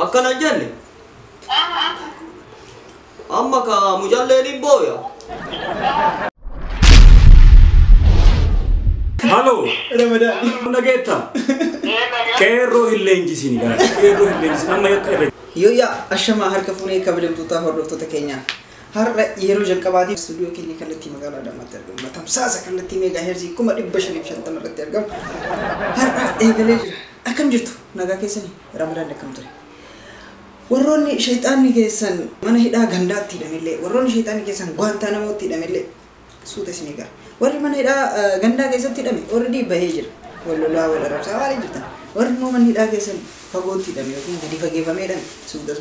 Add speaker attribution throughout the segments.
Speaker 1: akkana jenne amma ka mujalleen boya
Speaker 2: Halo
Speaker 3: Ramadan
Speaker 2: nagetta Kero hillenjisini gara Kero hillenjisini amma yakka
Speaker 3: Yo ya ashama harka fuunee kabajamtoota hordoftoota keenya har'a yeroo jalqabaatiif studio keenya kallattii magaalaa Adaamaatti argamu tamsaasa kallattii meegaa heerzii 550 irratti argamu har'a eegalee jira akkam jirtu nagaa keessanii Ramadan akkam ture warroonni shayxaanni keessan mana hidhaa gandaatti hidhamillee warroonni shayxaanni keessan Guantanamootti hidhamillee suuta isinii gara warri mana hidhaa gandaa keessatti hidhame already bahee jira wallolaa wal arabsaa waan jirtan warri immoo mana hidhaa keessan fagootti hidhame yookiin gadi fageeffamee hidhame suuta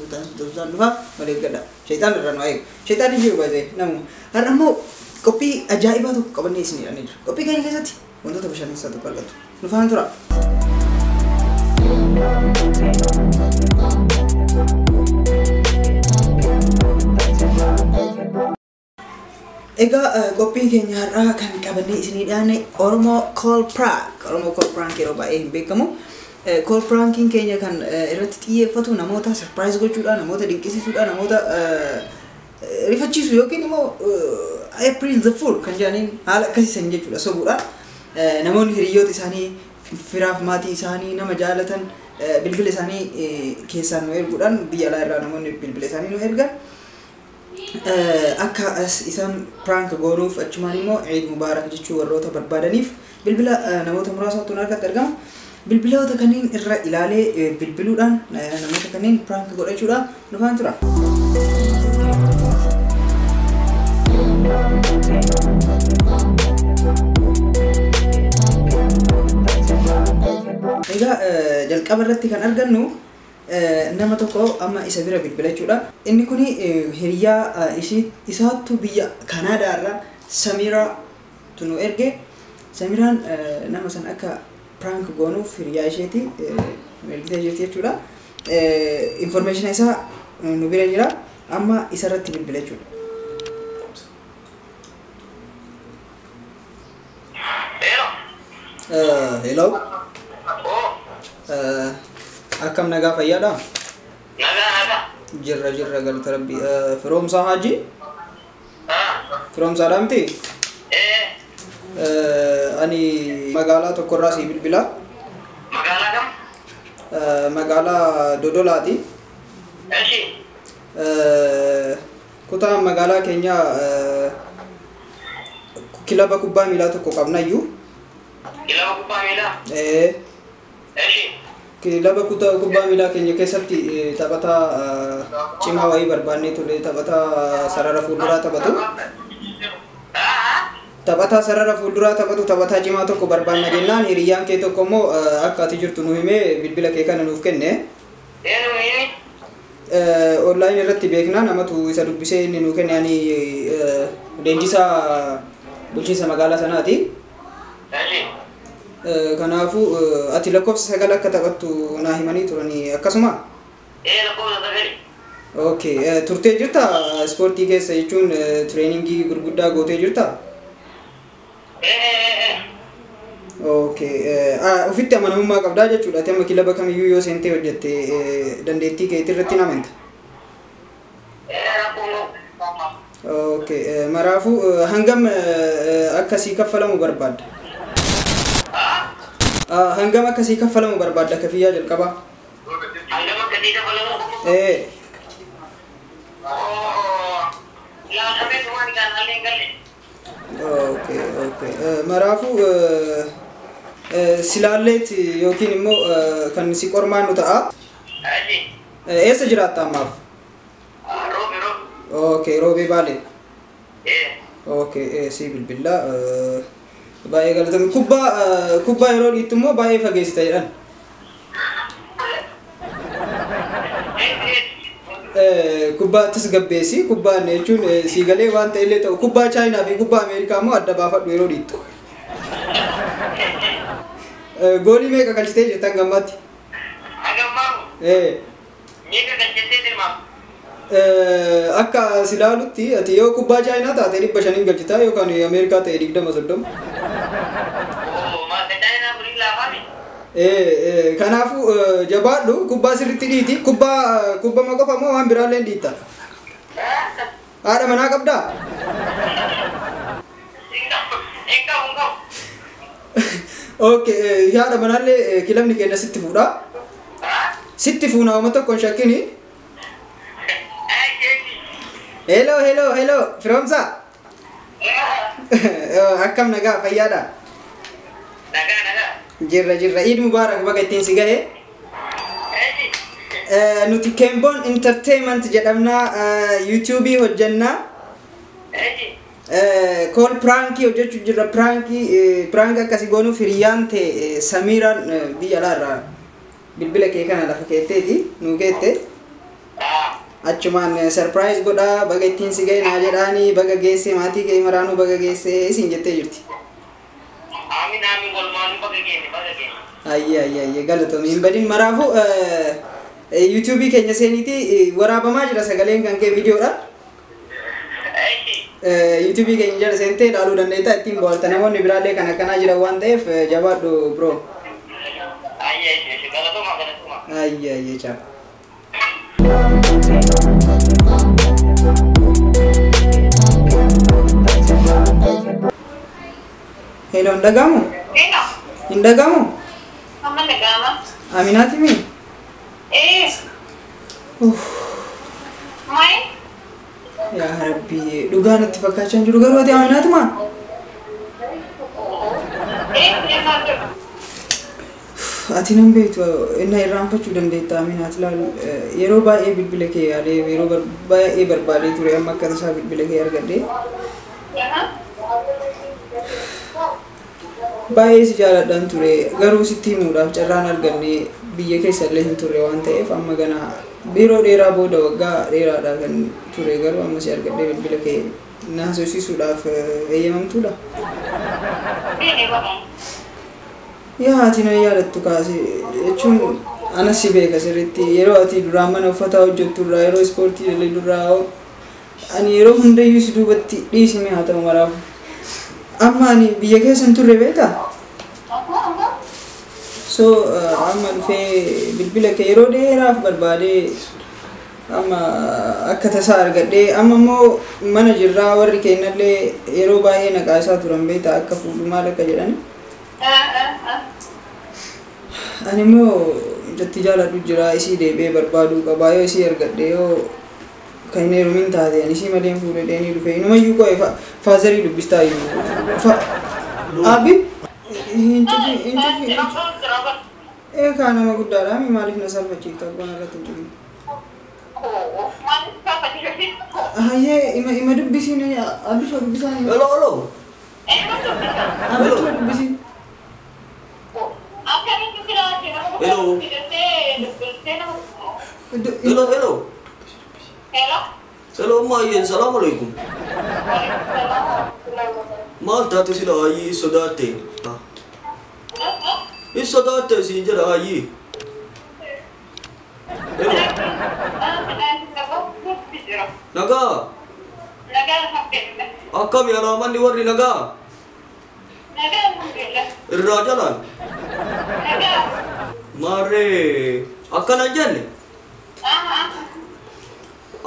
Speaker 3: dhufa malee gadda shayxaan irraa nu eegu shayxaan jiru baay'ee namu har'a immoo qophii ajaa'ibaa tokko qabannee isin hidhanii jira qophii keenya keessatti wantoota bashannansiisaa tokko argattu nu faana tura. Ega qophii keenya har'a kan qabannee isin hidhane Oromoo Call Prank yeroo baay'ee hin beekamu. Call Pranking keenya kan irratti xiyyeeffatu namoota surprise gochuudhaan namoota dinqisiisuudhaan namoota rifachiisu yookiin immoo April the Fool kan jedhaniin haala akkasiisan jechuudha sobuudhaan namoonni hiriyoota isaanii firaaf maatii isaanii nama jaalatan bilbila isaanii keessaan nu erguudhaan biyya alaa irraa namoonni bilbila isaanii nu ergan akka isaan prank goonuuf achumaan immoo Eid Mubarak jechuu warroota barbaadaniif bilbila namoota muraasatu harkatti argama. Bilbiloota kanneen irra ilaalee bilbiluudhaan namoota kanneen prank godhachuudhaan nu faana tura. Egaa jalqaba irratti kan argannu nama tokko amma isa bira bilbilachuudha. Inni kuni hiriyaa isaattu biyya Kanaadaa irraa Samiraa tunu erge. Samiraan nama san akka prank goonuuf hiriyaa isheeti ergitee jirti jechuudha. Information isaa nu bira jira amma isa irratti bilbilachuudha. Hello. Akkam nagaa fayyaadha?
Speaker 4: Nagaa.
Speaker 3: Jirra galata rabbi. Firoomsaa Haji? Firoomsaadhaa miti? Ani magaalaa tokkorraa si bilbila.
Speaker 4: Magaalaa kam?
Speaker 3: Magaalaa Dodolaati.
Speaker 4: Eeshi.
Speaker 3: Kutaa magaalaa keenya kilaba kubbaa miilaa tokko qabnayyuu.
Speaker 4: Kilaba kubbaa miilaa? Eeshi.
Speaker 3: Kilaba kubbaa miilaa keenya keessatti taphataa cimaa wayii barbaannee ture taphataa sarara fuulduraa taphatu. Taphataa sarara fuulduraa taphatu taphataa cimaa tokko barbaanna jennaan hiriyyaan kee tokko immoo akka ati jirtu nu himee bilbila kee kana nuuf kenne. Online irratti beeknaa namatu isa dubbisee inni nuu kenne ani leenjisaa bulchiinsa magaalaa sanaati. Kanaafuu ati lakkoofsa 9 akka taphattu naa himanii turanii akkasuma.
Speaker 4: Lakkoofsa 9.
Speaker 3: Okay, turtee jirta ispoortii keessa jechuun treeningii gurguddaa gootee jirta? Okay, ofitti amanamummaa qabdaa jechuudha. Ati amma kilaba kamiyyuu yoo seentee hojjette dandeettii keetii irratti namanta? Okay, maraafuu hangam akkasii kaffalamu barbaadda? Hangam akkasii kaffalamu barbaadda kafiyyaa jalqabaa?
Speaker 4: Hangam akkasii kaffalamu?
Speaker 3: Okay. Marafu silaaleet yookiin immoo kan si qormaan nu ta'a. Eessa jiraatta ammaaf?
Speaker 4: Roobe.
Speaker 3: Okay, Roobee Baalee. Okay, si bilbila. Baay'ee galatoomi. Kubbaa yeroo dhiittu immoo baay'ee fageessita jedhan. Kubbaattis gabbeessi kubbaan jechuun siigalee waan ta'ellee ta'u kubbaa Chaayinaa fi kubbaa Ameerikaa immoo adda baafadhu yeroo dhiittu. Goolii meeqa galchitee jirtan gammatti?
Speaker 4: Agammamu. Meeqa galchitee jirma?
Speaker 3: Akka silaalutti ati yoo kubbaa Chaayinaa taate 500 galchitaa yookaan Ameerikaa ta'e 20-30.
Speaker 4: Maata Chaayinaa bulii laafame?
Speaker 3: Kanaafuu jabaadhu kubbaa sirriitti dhiiti. Kubbaa maqofa moo waan biraallee dhiitta? Haadha manaa qabdaa? Okay, haadha manaallee kilabni keenya sitti fuudha. Sitti fuuna uummata tokkoon shakkini. Hello, Firoomsa. Akkam nagaa fayyaadha?
Speaker 4: Nagaa.
Speaker 3: Jirra. Eid Mubarak baga ittiin si gahe. Nuti Kemboon Entertainment jedhamna YouTube hojjenna. Call prank hojjechuu jirra prank akkasii goonuuf hiriyyaan ta'e Samiiraan biyya alaarraa bilbila kee kana lafa keetteeti nuu keette. Achumaan surprise godha baga ittiin si gahe naa jedhaanii baga geesse maatii kee maraanuu baga geesse isin jettee jirti.
Speaker 4: Amin golmaanuu baga geesse.
Speaker 3: Ayye galatoomii hin badin maraafu YouTube keenya seeniiti waraabamaa jira sagaleen kan kee videoodha. YouTube keenya jala seentee ilaaluu dandeetta ittiin bohaarta namoonni biraallee kan akkanaa jiran waan ta'eef jabaadhu bro. Ayye ciao. Hello, ndagamu? Ndagamu?
Speaker 5: Mama ndagama.
Speaker 3: Aminati mi?
Speaker 5: Mai?
Speaker 3: Ya Rabbi, dhugaa natti fakkaachaa jiru garuu ati Aminaati maa? Ati nan beektu inni irraanfachuu dandeetta Aminaati laal yeroo baay'ee bilbila kee yaadee yeroo baay'ee barbaadee ture amma akka tasaa bilbila kee argadhee. Baay'ee si jaaladhaan ture garuu sitti himuudhaaf carraan arganne biyya keessa illee hin turre waan ta'eef amma gana yeroo dheeraa booda waggaa dheeraadhaa kan ture garuu amma si argadhee bilbila kee na haasofsiisuudhaaf eeyyamamtuudha. Yaa ati na yaadattu kaase jechuun anas si beeka sirriitti yeroo ati duraan mana uffataa hojjetturraa yeroo ispoortii illee durraa ani yeroo hundayyuu si duubatti dhiisime haa ta'u maraafu. Amma ani biyya keessa hin turre beektaa? So amma dhufee bilbila kee yeroo dheeraaf barbaadee amma akka tasaa argadhee amma immoo mana jirraa warri keenyallee yeroo baay'ee naqaasaa turan beektaa akka fuudhu maal akka jedhani. Ani immoo jatti jaaladhu jira isii deebi'ee barbaaduu qabaa yoo isii argadhee yoo kan inni heerumin taate ani isii malee fuudhee ni dhufe inumayyuu qo'ee faazarii dubbistaa jiru. Abi Eka nama guddaadha mi maaliif na salphachiifta abbaan irratti hin jiru. Hayyee ima dubbisiin abishoo dubbisaan.
Speaker 1: Hello.
Speaker 3: Abishoo dubbisiin.
Speaker 1: Hello maayyeen salaamu alaikum. Maal taate sila ayyii sodaatte? Is sodaatte siin jedha ayyii. Nagaa? Akkami alaamanni warri nagaa? Irraa jalaan? Maarree akkanan jenne?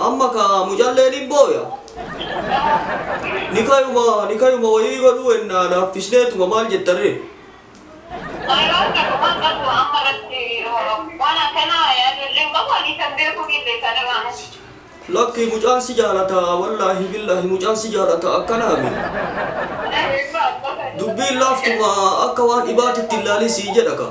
Speaker 1: Amma ka mujalleen hin booya? Nikayuma wayii godhuu ennaa laaffisneetuma maal jettarree? Lakki mucaan si jaalata wallaahi billaahi mucaan si jaalata akkanaami. Dubbiin laaftuma akka waan dhibaatitti ilaalii sii jedha ka.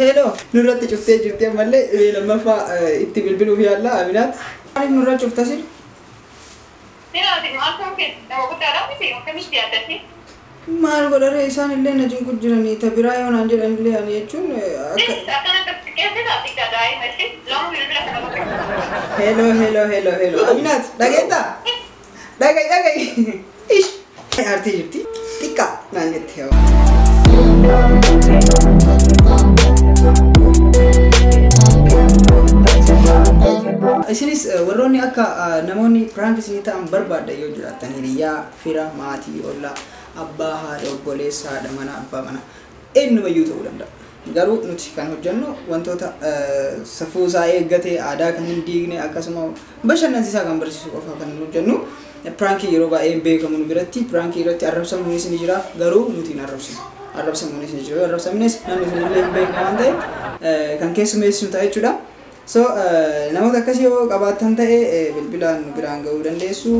Speaker 3: Hello, nurratti cuftee jirti ammallee lammaffaa itti bilbiluuf yaalla Aminaat. Maaliif nurra cufta sin? Maal godhare isaan illee na jinqu jiranii ta biraa yoo naan jedhan illee ani jechuun akka Hello Aminaat dhageetta? Dhagai ish aartii jirti xiqqaa naan jette yaa isinis warroonni akka namoonni prank isinii ta'an barbaadda yoo jiraattan hiriyaa fira maatii ollaa abbaa haadha obboleessa haadha mana abbaa mana eenyumayyuu ta'uu danda'a. Garuu nuti kan hojjennu wantoota safuu isaa eeggatee aadaa kan hin diigne akkasuma bashannansiisaa kan barsiisu qofa kan hojjennu. Prank yeroo baay'ee beekamu nu biratti prank irratti arrabsamuunis ni jira garuu nuti hin arrabsinu. Arrabsamuunis ni jira arrabsamnes namni sunillee hin beekne waan ta'eef kan keessummeessinu ta'a jechuudha. So namoota akkasii yoo qabaattan ta'e bilbilaan nu biraan ga'uu dandeessu.